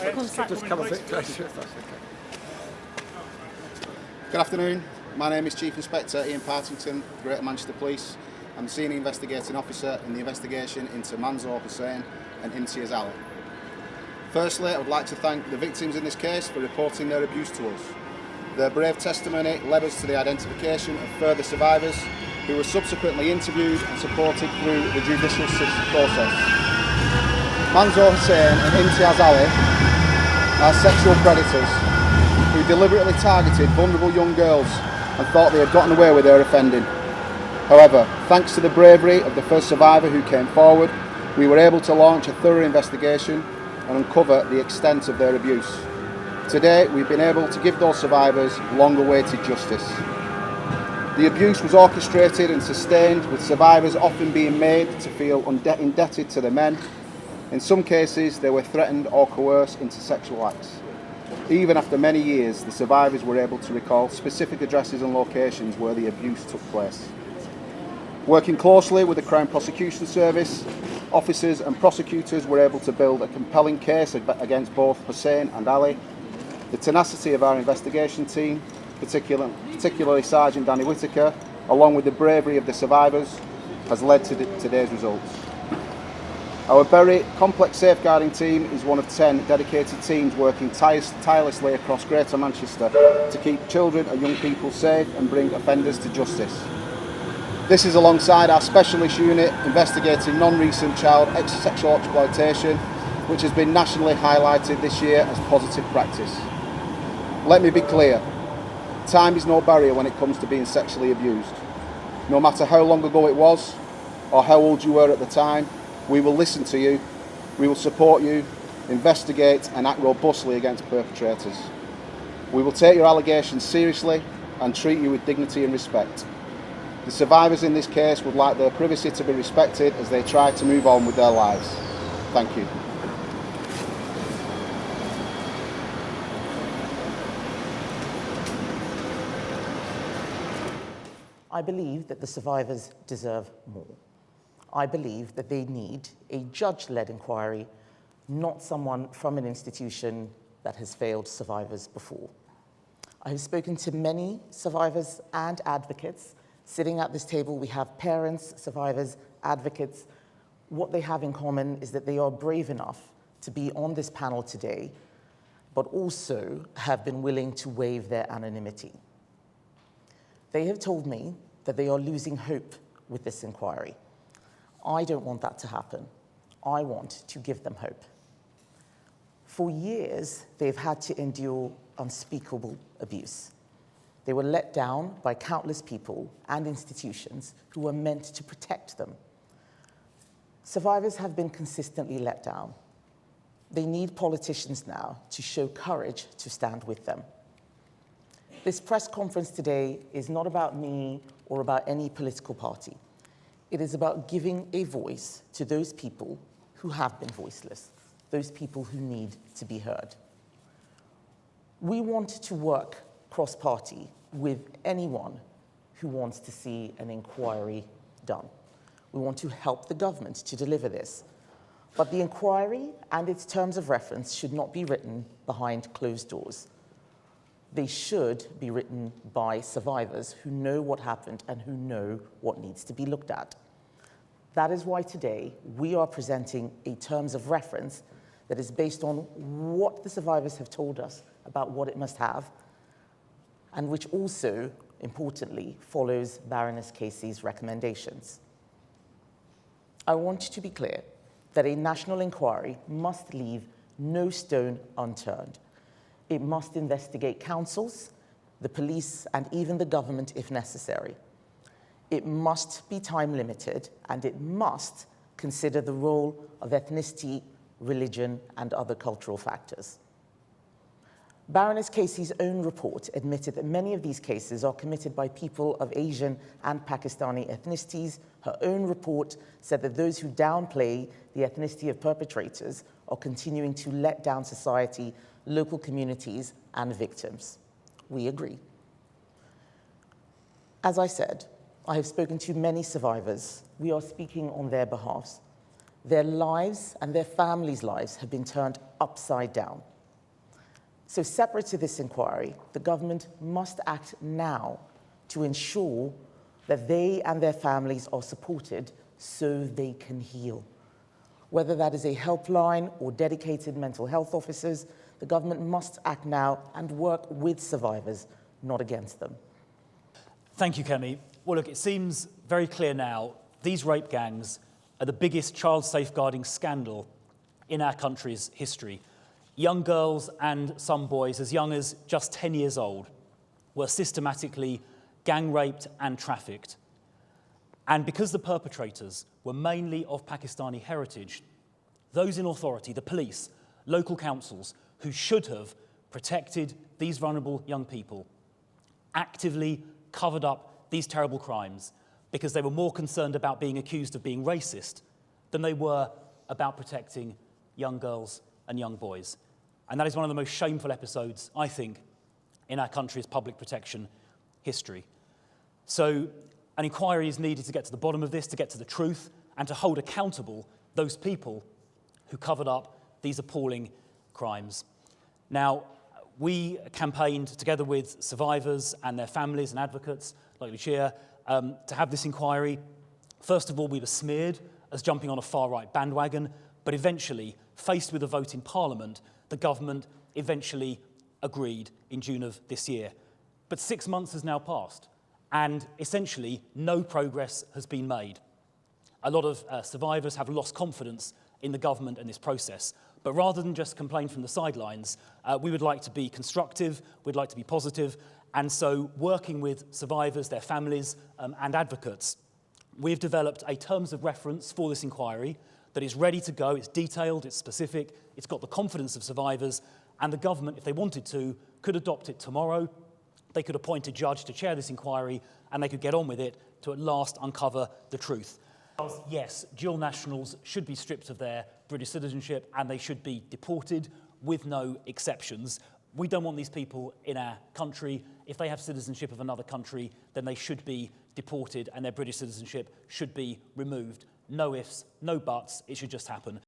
Just come a bit closer if that's okay. Good afternoon. My name is Chief Inspector Ian Partington, Greater Manchester Police. I'm the Senior Investigating Officer in the investigation into Manzorr Hussain and Imtiaz Ali. Firstly, I would like to thank the victims in this case for reporting their abuse to us. Their brave testimony led us to the identification of further survivors who were subsequently interviewed and supported through the judicial process. Manzorr Hussain and Imtiaz Ali are sexual predators who deliberately targeted vulnerable young girls and thought they had gotten away with their offending. However, thanks to the bravery of the first survivor who came forward, we were able to launch a thorough investigation and uncover the extent of their abuse. Today, we've been able to give those survivors long-awaited justice. The abuse was orchestrated and sustained, with survivors often being made to feel indebted to the men. In some cases, they were threatened or coerced into sexual acts. Even after many years, the survivors were able to recall specific addresses and locations where the abuse took place. Working closely with the Crown Prosecution Service, officers and prosecutors were able to build a compelling case against both Hussain and Ali. The tenacity of our investigation team, particularly Sergeant Danny Whitaker, along with the bravery of the survivors, has led to today's results. Our very complex safeguarding team is one of 10 dedicated teams working tirelessly across Greater Manchester to keep children and young people safe and bring offenders to justice. This is alongside our specialist unit investigating non-recent child sexual exploitation, which has been nationally highlighted this year as positive practice. Let me be clear, time is no barrier when it comes to being sexually abused. No matter how long ago it was, or how old you were at the time, we will listen to you, we will support you, investigate and act robustly against perpetrators. We will take your allegations seriously and treat you with dignity and respect. The survivors in this case would like their privacy to be respected as they try to move on with their lives. Thank you. I believe that the survivors deserve more. I believe that they need a judge-led inquiry, not someone from an institution that has failed survivors before. I have spoken to many survivors and advocates. Sitting at this table, we have parents, survivors, advocates. What they have in common is that they are brave enough to be on this panel today, but also have been willing to waive their anonymity. They have told me that they are losing hope with this inquiry. I don't want that to happen. I want to give them hope. For years, they've had to endure unspeakable abuse. They were let down by countless people and institutions who were meant to protect them. Survivors have been consistently let down. They need politicians now to show courage to stand with them. This press conference today is not about me or about any political party. It is about giving a voice to those people who have been voiceless, those people who need to be heard. We want to work cross-party with anyone who wants to see an inquiry done. We want to help the government to deliver this. But the inquiry and its terms of reference should not be written behind closed doors. They should be written by survivors who know what happened and who know what needs to be looked at. That is why today we are presenting a terms of reference that is based on what the survivors have told us about what it must have, and which also, importantly, follows Baroness Casey's recommendations. I want to be clear that a national inquiry must leave no stone unturned. It must investigate councils, the police, and even the government if necessary. It must be time-limited, and it must consider the role of ethnicity, religion, and other cultural factors. Baroness Casey's own report admitted that many of these cases are committed by people of Asian and Pakistani ethnicities. Her own report said that those who downplay the ethnicity of perpetrators are continuing to let down society, local communities, and victims. We agree. As I said, I have spoken to many survivors. We are speaking on their behalf. Their lives and their families' lives have been turned upside down. So separate to this inquiry, the government must act now to ensure that they and their families are supported so they can heal. Whether that is a helpline or dedicated mental health officers, the government must act now and work with survivors, not against them. Thank you, Kemi. Well, look, it seems very clear now these rape gangs are the biggest child safeguarding scandal in our country's history. Young girls and some boys as young as just 10 years old were systematically gang raped and trafficked. And because the perpetrators were mainly of Pakistani heritage, those in authority, the police, local councils, who should have protected these vulnerable young people, actively covered up these terrible crimes because they were more concerned about being accused of being racist than they were about protecting young girls and young boys. And that is one of the most shameful episodes, I think, in our country's public protection history. So an inquiry is needed to get to the bottom of this, to get to the truth, and to hold accountable those people who covered up these appalling crimes. Now, we campaigned together with survivors and their families and advocates, like Lucia, to have this inquiry. First of all, we were smeared as jumping on a far-right bandwagon, but eventually, faced with a vote in Parliament, the government eventually agreed in June of this year. But 6 months has now passed, and essentially no progress has been made. A lot of survivors have lost confidence in the government and this process. But rather than just complain from the sidelines, we would like to be constructive, we'd like to be positive, and so working with survivors, their families, and advocates, we've developed a terms of reference for this inquiry that is ready to go, it's detailed, it's specific, it's got the confidence of survivors, and the government, if they wanted to, could adopt it tomorrow. They could appoint a judge to chair this inquiry, and they could get on with it to at last uncover the truth. Yes, dual nationals should be stripped of their British citizenship and they should be deported with no exceptions. We don't want these people in our country. If they have citizenship of another country, then they should be deported and their British citizenship should be removed. No ifs, no buts, it should just happen.